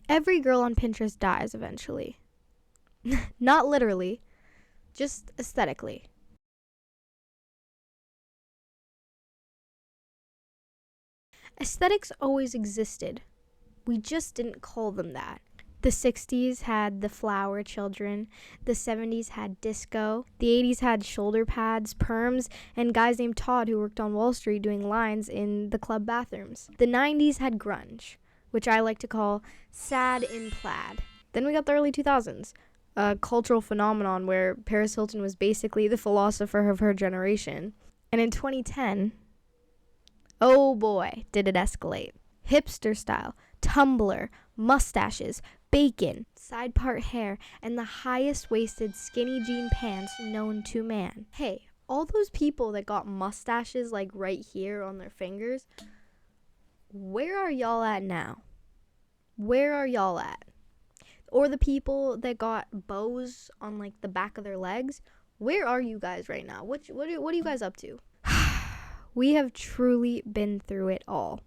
Every girl on Pinterest dies eventually. Not literally, just aesthetically. Aesthetics always existed. We just didn't call them that. The 60s had the flower children, the 70s had disco, the 80s had shoulder pads, perms, and guys named Todd who worked on Wall Street doing lines in the club bathrooms. The 90s had grunge, which I like to call sad in plaid. Then we got the early 2000s, a cultural phenomenon where Paris Hilton was basically the philosopher of her generation. And in 2010, oh boy, did it escalate. Hipster style, Tumblr, mustaches, bacon, side part hair, and the highest waisted skinny jean pants known to man. Hey, all those people that got mustaches like right here on their fingers, where are y'all at now? Where are y'all at? Or the people that got bows on like the back of their legs, where are you guys right now? What are you guys up to? We have truly been through it all.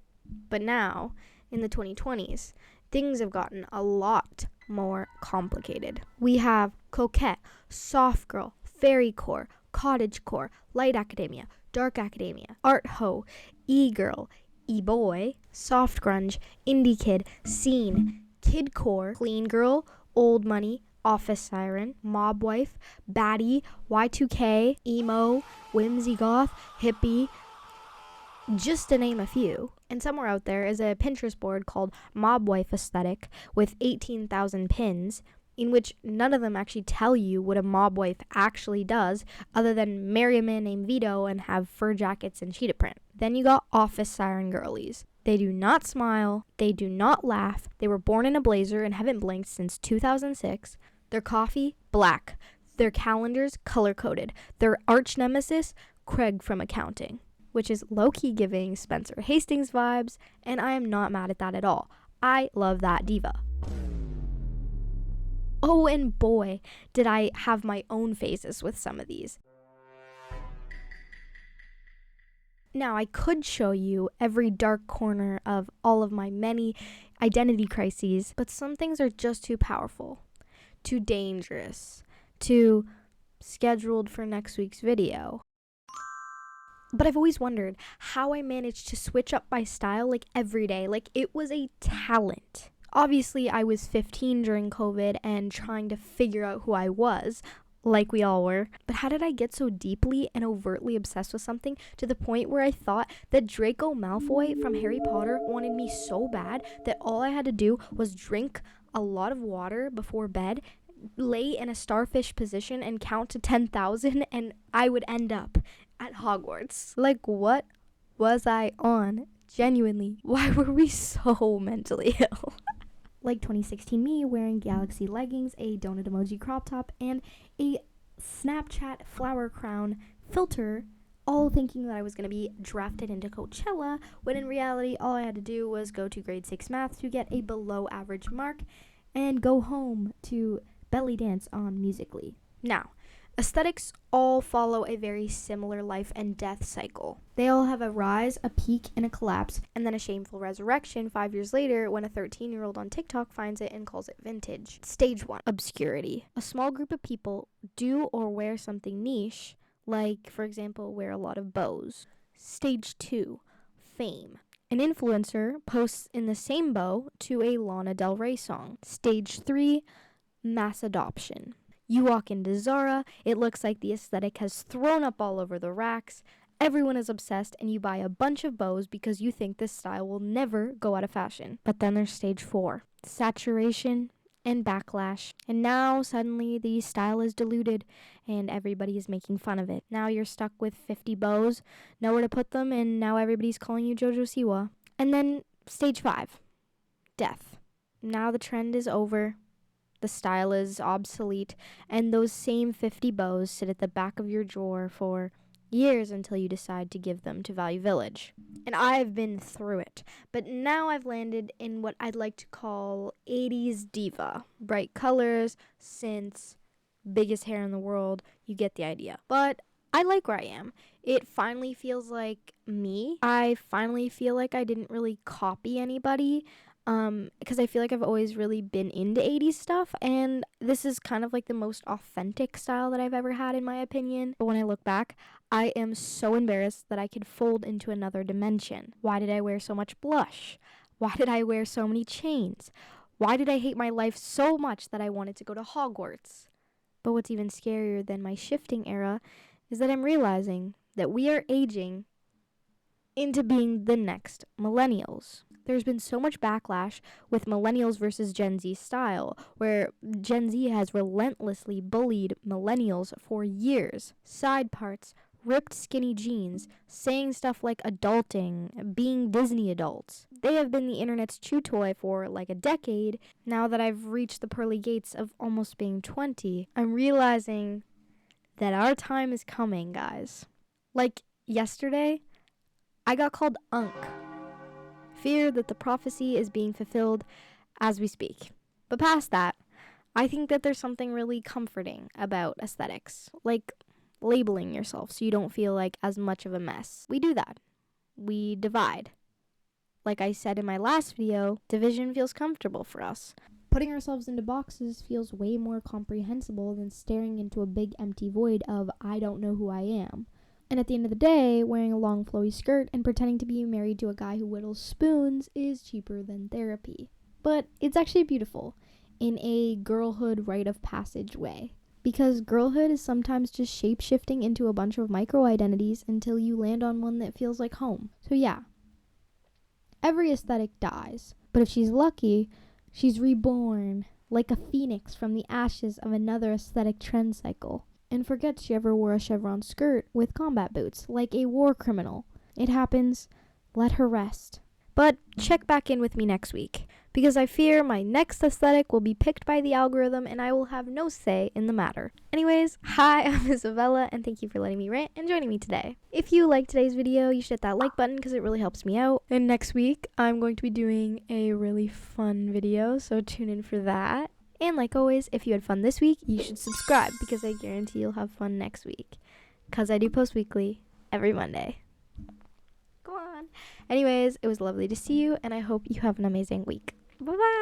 But now, in the 2020s, things have gotten a lot more complicated. We have coquette, soft girl, fairycore, cottagecore, light academia, dark academia, art ho, e-girl, e-boy, soft grunge, indie kid, scene, kidcore, clean girl, old money, office siren, mob wife, baddie, Y2K, emo, whimsy goth, hippie, just to name a few. And somewhere out there is a Pinterest board called Mob Wife Aesthetic with 18,000 pins, in which none of them actually tell you what a mob wife actually does, other than marry a man named Vito and have fur jackets and cheetah print. Then you got office siren girlies. They do not smile, they do not laugh, they were born in a blazer and haven't blinked since 2006. Their coffee, black. Their calendars, color-coded. Their arch nemesis, Craig from accounting, which is low-key giving Spencer Hastings vibes, and I am not mad at that at all. I love that diva. Oh, and boy, did I have my own phases with some of these. Now, I could show you every dark corner of all of my many identity crises, but some things are just too powerful, too dangerous, too scheduled for next week's video. But I've always wondered how I managed to switch up my style like every day, like it was a talent. Obviously, I was 15 during COVID and trying to figure out who I was, like we all were. But how did I get so deeply and overtly obsessed with something to the point where I thought that Draco Malfoy from Harry Potter wanted me so bad that all I had to do was drink a lot of water before bed, lay in a starfish position and count to 10,000 and I would end up at Hogwarts. Like, what was I on? Genuinely, why were we so mentally ill? Like 2016 me wearing galaxy leggings, a donut emoji crop top, and a Snapchat flower crown filter, all thinking that I was going to be drafted into Coachella, when in reality all I had to do was go to grade 6 math to get a below average mark and go home to belly dance on Musical.ly. Now, aesthetics all follow a very similar life and death cycle. They all have a rise, a peak, and a collapse, and then a shameful resurrection 5 years later when a 13-year-old on TikTok finds it and calls it vintage. Stage 1, obscurity. A small group of people do or wear something niche, like, for example, wear a lot of bows. Stage 2, fame. An influencer posts in the same bow to a Lana Del Rey song. Stage 3, mass adoption. You walk into Zara, it looks like the aesthetic has thrown up all over the racks, everyone is obsessed, and you buy a bunch of bows because you think this style will never go out of fashion. But then there's stage 4, saturation and backlash. And now suddenly the style is diluted and everybody is making fun of it. Now you're stuck with 50 bows, nowhere to put them, and now everybody's calling you Jojo Siwa. And then stage 5, death. Now the trend is over. The style is obsolete, and those same 50 bows sit at the back of your drawer for years until you decide to give them to Value Village. And I've been through it, but now I've landed in what I'd like to call 80s diva. Bright colors, synths, biggest hair in the world, you get the idea. But I like where I am. It finally feels like me. I finally feel like I didn't really copy anybody. Because I feel like I've always really been into 80s stuff, and this is kind of like the most authentic style that I've ever had, in my opinion. But when I look back, I am so embarrassed that I could fold into another dimension. Why did I wear so much blush? Why did I wear so many chains? Why did I hate my life so much that I wanted to go to Hogwarts? But what's even scarier than my shifting era is that I'm realizing that we are aging into being the next millennials. There's been so much backlash with millennials versus Gen Z style, where Gen Z has relentlessly bullied millennials for years. Side parts, ripped skinny jeans, saying stuff like adulting, being Disney adults. They have been the internet's chew toy for like a decade. Now that I've reached the pearly gates of almost being 20, I'm realizing that our time is coming, guys. Like yesterday, I got called Unk. Fear that the prophecy is being fulfilled as we speak. But past that, I think that there's something really comforting about aesthetics, like labeling yourself so you don't feel like as much of a mess. We do that. We divide. Like I said in my last video, division feels comfortable for us. Putting ourselves into boxes feels way more comprehensible than staring into a big empty void of I don't know who I am. And at the end of the day, wearing a long flowy skirt and pretending to be married to a guy who whittles spoons is cheaper than therapy. But it's actually beautiful in a girlhood rite of passage way. Because girlhood is sometimes just shape-shifting into a bunch of micro-identities until you land on one that feels like home. So yeah, every aesthetic dies. But if she's lucky, she's reborn like a phoenix from the ashes of another aesthetic trend cycle. And forget she ever wore a chevron skirt with combat boots, like a war criminal. It happens. Let her rest. But check back in with me next week, because I fear my next aesthetic will be picked by the algorithm and I will have no say in the matter. Anyways, hi, I'm Isabella, and thank you for letting me rant and joining me today. If you liked today's video, you should hit that like button because it really helps me out. And next week, I'm going to be doing a really fun video, so tune in for that. And like always, if you had fun this week, you should subscribe because I guarantee you'll have fun next week. Because I do post weekly every Monday. Go on. Anyways, it was lovely to see you, and I hope you have an amazing week. Bye-bye.